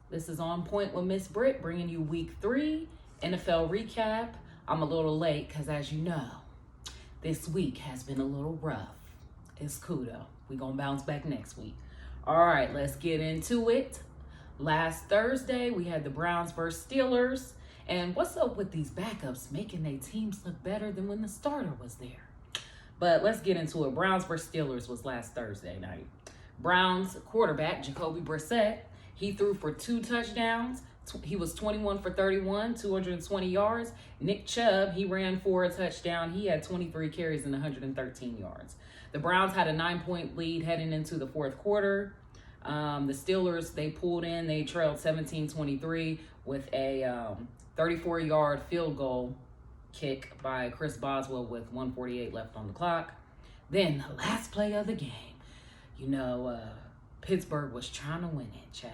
This is On Point with Miss Britt, bringing you week 3 NFL recap. I'm a little late because, as you know, this week has been a little rough. It's cool though. We're going to bounce back next week. All right, let's get into it. Last Thursday, we had the Browns versus Steelers. And what's up with these backups making their teams look better than when the starter was there? But let's get into it. Browns versus Steelers was last Thursday night. Browns quarterback, Jacoby Brissett, he threw for 2 touchdowns. He was 21 for 31, 220 yards. Nick Chubb, he ran for a touchdown. He had 23 carries and 113 yards. The Browns had a 9-point lead heading into the fourth quarter. The Steelers, they pulled in. They trailed 17-23 with a 34-yard field goal kick by Chris Boswell with 1:48 left on the clock. Then the last play of the game, Pittsburgh was trying to win it, child.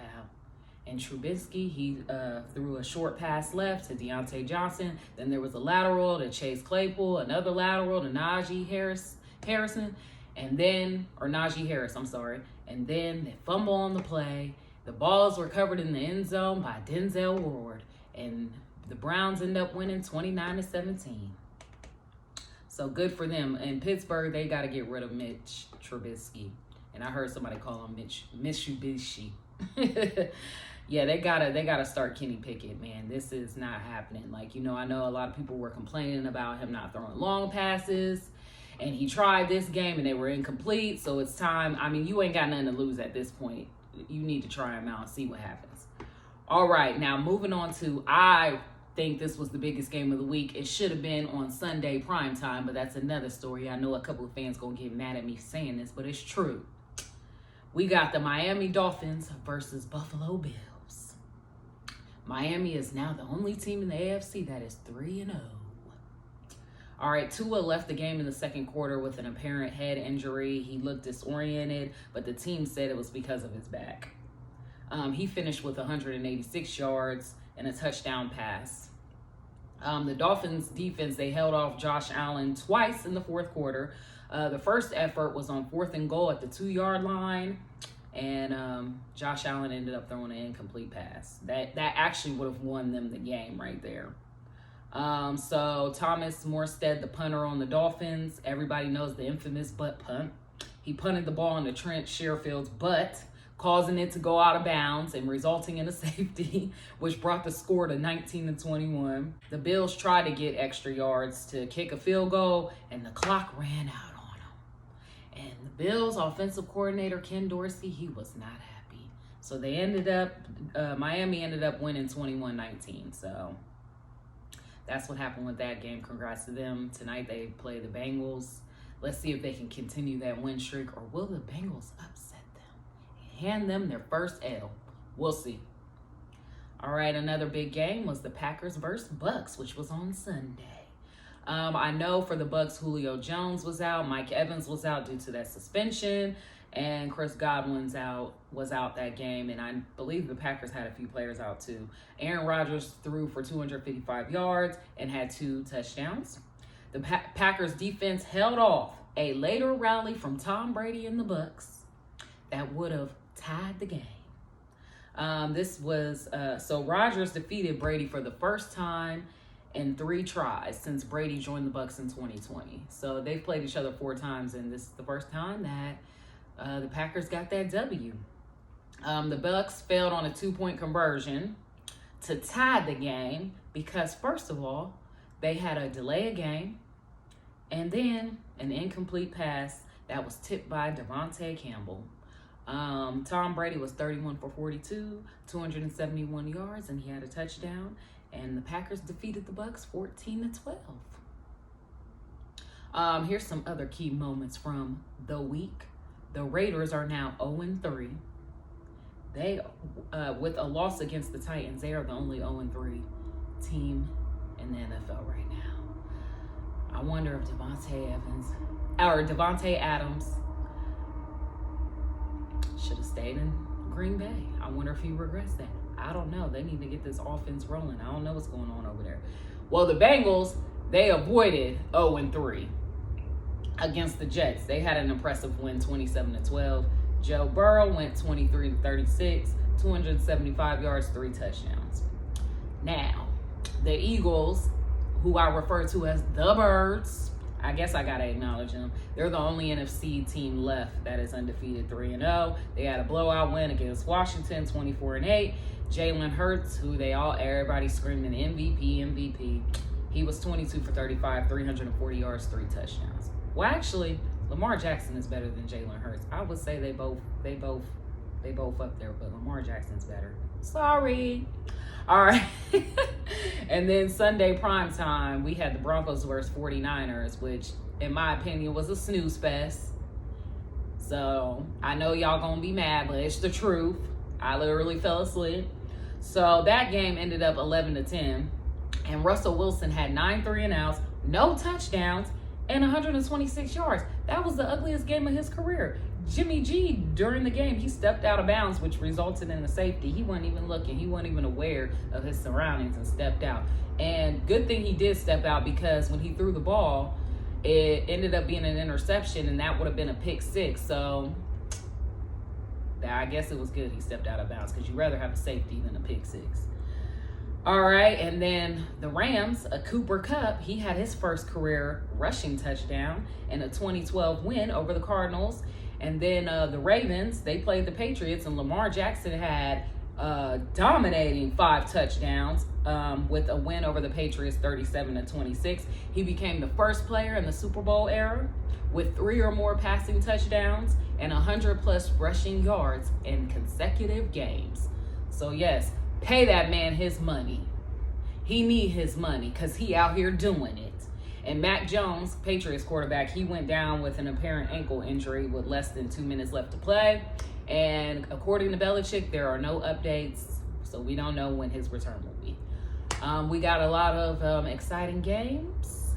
And Trubisky, he threw a short pass left to Deontay Johnson. Then there was a lateral to Chase Claypool, another lateral to Najee Harris, and then they fumble on the play. The balls were covered in the end zone by Denzel Ward, and the Browns end up winning 29-17. So good for them. In Pittsburgh, they got to get rid of Mitch Trubisky. And I heard somebody call him Mitsubishi. Yeah, they gotta start Kenny Pickett, man. This is not happening. I know a lot of people were complaining about him not throwing long passes. And he tried this game and they were incomplete. So it's time. I mean, you ain't got nothing to lose at this point. You need to try him out and see what happens. All right, now moving on to, I think this was the biggest game of the week. It should have been on Sunday primetime, but that's another story. I know a couple of fans gonna get mad at me saying this, but it's true. We got the Miami Dolphins versus Buffalo Bills. Miami is now the only team in the AFC that is 3-0. All right, Tua left the game in the second quarter with an apparent head injury. He looked disoriented, but the team said it was because of his back. He finished with 186 yards and a touchdown pass. The Dolphins defense, they held off Josh Allen twice in the fourth quarter. The first effort was on 4th and goal at the 2-yard line, and Josh Allen ended up throwing an incomplete pass. That actually would have won them the game right there. So Thomas Morstead, the punter on the Dolphins, everybody knows the infamous butt punt. He punted the ball into Trent Sherfield's butt, causing it to go out of bounds and resulting in a safety, which brought the score to 19-21. The Bills tried to get extra yards to kick a field goal, and the clock ran out on them. And the Bills' offensive coordinator, Ken Dorsey, he was not happy. So Miami ended up winning 21-19. So that's what happened with that game. Congrats to them. Tonight they play the Bengals. Let's see if they can continue that win streak, or will the Bengals upset them and hand them their first L? We'll see. All right, another big game was the Packers versus Bucks, which was on Sunday. I know for the Bucks, Julio Jones was out, Mike Evans was out due to that suspension, and Chris Godwin was out that game, and I believe the Packers had a few players out too. Aaron Rodgers threw for 255 yards and had 2 touchdowns. The Packers defense held off a later rally from Tom Brady and the Bucks that would have tied the game. So Rodgers defeated Brady for the first time in 3 tries since Brady joined the Bucks in 2020. So they've played each other 4 times, and this is the first time that the Packers got that W. The Bucks failed on a 2-point conversion to tie the game because, first of all, they had a delay of game and then an incomplete pass that was tipped by Devontae Campbell. Tom Brady was 31 for 42, 271 yards, and he had a touchdown. And the Packers defeated the Bucks 14-12. Here's some other key moments from the week. The Raiders are now 0-3. They, with a loss against the Titans, they are the only 0-3 team in the NFL right now. I wonder if Devontae Adams should have stayed in Green Bay. I wonder if he regrets that. I don't know. They need to get this offense rolling. I don't know what's going on over there. Well, the Bengals, they avoided 0-3 against the Jets. They had an impressive win, 27-12. Joe Burrow went 23-36, 275 yards, 3 touchdowns. Now, the Eagles, who I refer to as the Birds, I guess I gotta acknowledge them. They're the only NFC team left that is undefeated 3-0. They had a blowout win against Washington, 24-8. Jalen Hurts, who everybody screaming MVP. He was 22 for 35, 340 yards, 3 touchdowns. Well, actually, Lamar Jackson is better than Jalen Hurts. I would say they both up there, but Lamar Jackson's better. Sorry. All right. And then Sunday primetime, we had the Broncos versus 49ers, which in my opinion was a snooze fest. So I know y'all gonna be mad, but it's the truth. I literally fell asleep. So that game ended up 11-10, and Russell Wilson had 9 3-and-outs, no touchdowns, and 126 yards. That was the ugliest game of his career. Jimmy G, during the game, he stepped out of bounds, which resulted in a safety. He wasn't even looking. He wasn't even aware of his surroundings and stepped out. And good thing he did step out, because when he threw the ball, it ended up being an interception, and that would have been a pick 6. So I guess it was good he stepped out of bounds, because you'd rather have a safety than a pick 6. All right, and then the Rams, Cooper Kupp, he had his first career rushing touchdown in a 2012 win over the Cardinals. And then the Ravens, they played the Patriots, and Lamar Jackson had dominating 5 touchdowns with a win over the Patriots, 37-26. He became the first player in the Super Bowl era with 3 or more passing touchdowns and 100+ rushing yards in consecutive games. So yes, pay that man his money. He need his money, because he out here doing it. And Mac Jones, Patriots quarterback, he went down with an apparent ankle injury with less than 2 minutes left to play. And according to Belichick, there are no updates, so we don't know when his return will be. We got a lot of exciting games.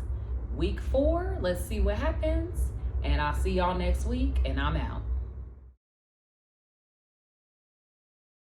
Week 4, let's see what happens. And I'll see y'all next week, and I'm out.